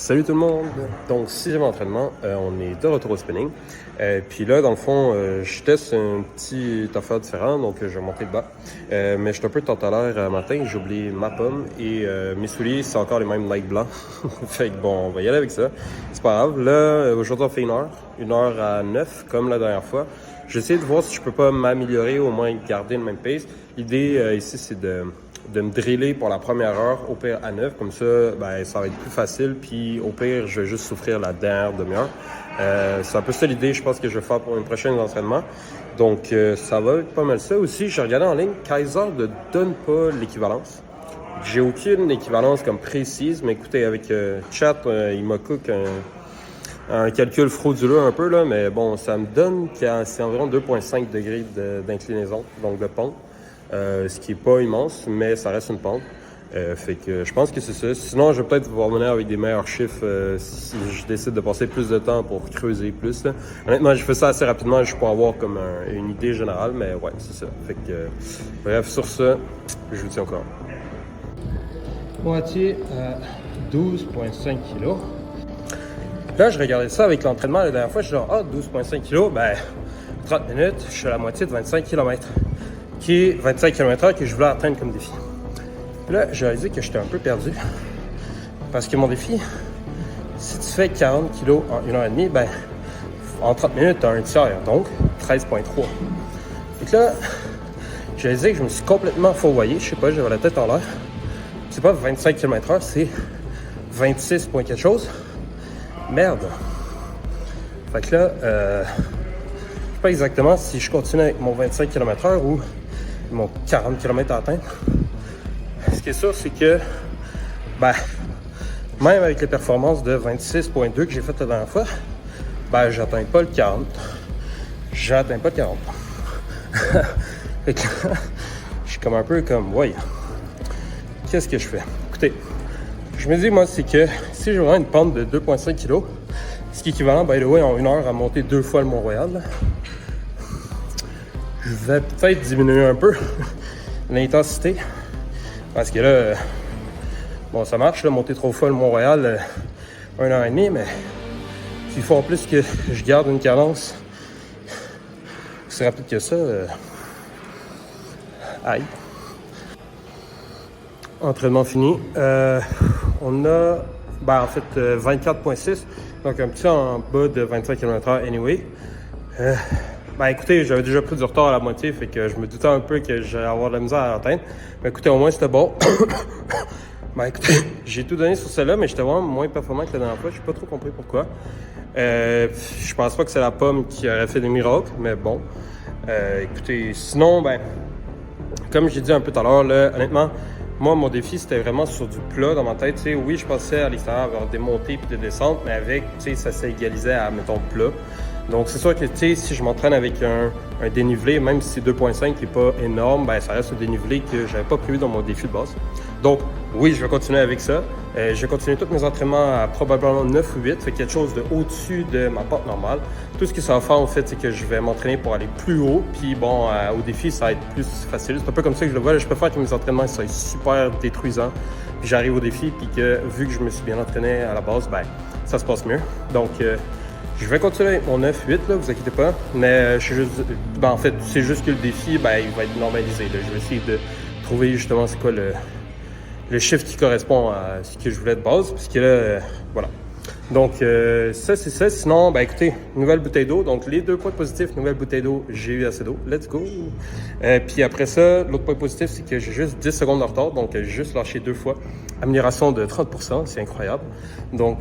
Salut tout le monde! Donc, sixième entraînement, on est de retour au spinning. Puis là, dans le fond, je teste une petite affaire différente, donc je vais monter le bas. Mais je suis un peu tout à l'heure matin, j'ai oublié ma pomme et mes souliers, c'est encore les mêmes Nike blancs. Fait que bon, on va y aller avec ça. C'est pas grave. Là, aujourd'hui, on fait une heure à 9, comme la dernière fois. J'essaie de voir si je peux pas m'améliorer, au moins garder le même pace. L'idée ici, c'est de me driller pour la première heure, au pire à 9, comme ça, ben, ça va être plus facile, puis au pire, je vais juste souffrir la dernière demi-heure. C'est un peu ça l'idée, je pense que je vais faire pour mes prochains entraînements. Donc, ça va être pas mal ça. Aussi, j'ai regardé en ligne, Kaiser ne donne pas l'équivalence. J'ai aucune équivalence comme précise, mais écoutez, avec chat, il m'a cook un calcul frauduleux un peu, là, mais bon, ça me donne que c'est environ 2,5 degrés d'inclinaison, donc de pente. Ce qui est pas immense, mais ça reste une pente. Fait que je pense que c'est ça. Sinon, je vais peut-être vous revenir avec des meilleurs chiffres si je décide de passer plus de temps pour creuser plus. Là. Honnêtement, je fais ça assez rapidement juste pour avoir comme une idée générale, mais ouais, c'est ça. Fait que bref, sur ça, je vous tiens encore. Moitié à 12,5 kg. Là, je regardais ça avec l'entraînement la dernière fois. Je suis genre, 12,5 kg, ben 30 minutes, je suis à la moitié de 25 km. Qui est 25 km/h que je voulais atteindre comme défi. Là, j'ai réalisé que j'étais un peu perdu. Parce que mon défi, si tu fais 40 kg en 1h30, ben, en 30 minutes, tu as un tiers, donc 13,3. Et là, j'ai réalisé que je me suis complètement fourvoyé. Je sais pas, j'avais la tête en l'air. C'est pas 25 km/h, c'est 26 point quelque chose. Merde. Fait que là, je sais pas exactement si je continue avec mon 25 km/h ou mon 40 km à atteindre. Ce qui est sûr, c'est que, ben, même avec les performances de 26,2 que j'ai faites la dernière fois, ben, j'atteins pas le 40. J'atteins pas le 40. Fait que là, je suis comme un peu comme, ouais, qu'est-ce que je fais? Écoutez, je me dis, moi, c'est que si j'ai vraiment une pente de 2,5 kg, ce qui est équivalent, by the way, en une heure à monter 2 fois le Mont-Royal, là, je vais peut-être diminuer un peu l'intensité. Parce que là, bon, ça marche, là, monter 3 fois le Mont-Royal, 1h30, mais s'il faut en plus que je garde une cadence aussi rapide que ça, aïe. Entraînement fini. On a, ben, en fait, 24,6, donc un petit en bas de 25 km/h anyway. Ben écoutez, j'avais déjà pris du retard à la moitié, fait que je me doutais un peu que j'allais avoir de la misère à l'atteindre. Mais écoutez, au moins c'était bon. Ben écoutez, j'ai tout donné sur celle-là, mais j'étais vraiment moins performant que la dernière fois. J'ai pas trop compris pourquoi. Je pense pas que c'est la pomme qui aurait fait des miracles, mais bon. Écoutez, sinon, ben, comme j'ai dit un peu tout à l'heure, là, honnêtement, moi, mon défi, c'était vraiment sur du plat dans ma tête. T'sais, oui, je pensais à l'extérieur avoir des montées et des descentes, mais avec, ça s'égalisait à, mettons, plat. Donc, c'est sûr que, si je m'entraîne avec un dénivelé, même si c'est 2,5 qui n'est pas énorme, ben, ça reste un dénivelé que j'avais pas prévu dans mon défi de base. Donc, oui, je vais continuer avec ça. Je vais continuer tous mes entraînements à probablement 9 ou 8, fait quelque chose de au-dessus de ma pente normale. Tout ce que ça va faire, en fait, c'est que je vais m'entraîner pour aller plus haut. Puis, bon, au défi, ça va être plus facile. C'est un peu comme ça que je le vois. Là, je préfère que mes entraînements soient super détruisants. Puis, j'arrive au défi, puis que, vu que je me suis bien entraîné à la base, ben, ça se passe mieux. Donc, je vais continuer avec mon 9-8, là, vous inquiétez pas. Mais je suis juste, ben, en fait, c'est juste que le défi, ben, il va être normalisé. Là. Je vais essayer de trouver justement c'est quoi le chiffre qui correspond à ce que je voulais de base. Parce que là, voilà. Donc, ça, c'est ça. Sinon, ben, écoutez, nouvelle bouteille d'eau. Donc, les 2 points positifs, nouvelle bouteille d'eau, j'ai eu assez d'eau. Let's go! Puis après ça, l'autre point positif, c'est que j'ai juste 10 secondes de retard. Donc, j'ai juste lâché 2 fois. Amélioration de 30%, c'est incroyable. Donc,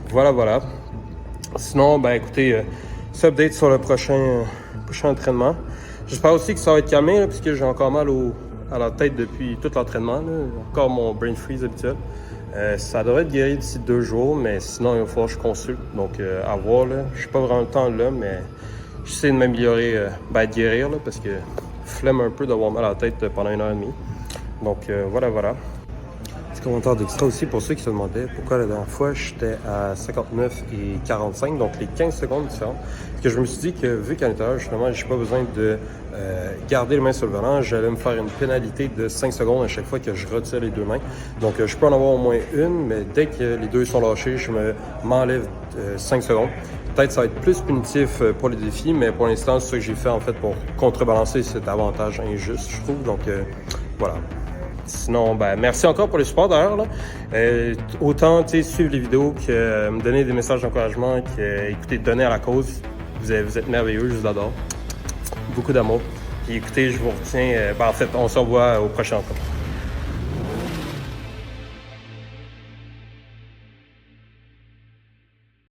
voilà. Sinon, ben écoutez, ça update sur le prochain entraînement. J'espère aussi que ça va être calmé, là, puisque j'ai encore mal à la tête depuis tout l'entraînement. Encore mon brain freeze habituel. Ça devrait être guéri d'ici 2 jours, mais sinon, il va falloir que je consulte. Donc, à voir. Je suis pas vraiment le temps là, mais j'essaie de m'améliorer, de guérir, là, parce que flemme un peu d'avoir mal à la tête pendant 1h30. Donc, voilà. Commentaire d'extra aussi pour ceux qui se demandaient pourquoi la dernière fois j'étais à 59 et 45, donc les 15 secondes différentes. Parce que je me suis dit que vu qu'à l'intérieur, justement, j'ai pas besoin de garder les mains sur le volant, j'allais me faire une pénalité de 5 secondes à chaque fois que je retire les deux mains. Donc je peux en avoir au moins une, mais dès que les deux sont lâchés, je m'enlève 5 secondes. Peut-être ça va être plus punitif pour les défis, mais pour l'instant, c'est ce que j'ai fait en fait pour contrebalancer cet avantage injuste, je trouve. Donc voilà. Sinon, ben, merci encore pour le support d'ailleurs. Autant suivre les vidéos que me donner des messages d'encouragement, que écoutez, donner à la cause. Vous êtes merveilleux, je vous adore. Beaucoup d'amour. Puis écoutez, je vous retiens. En fait, on se revoit au prochain temps.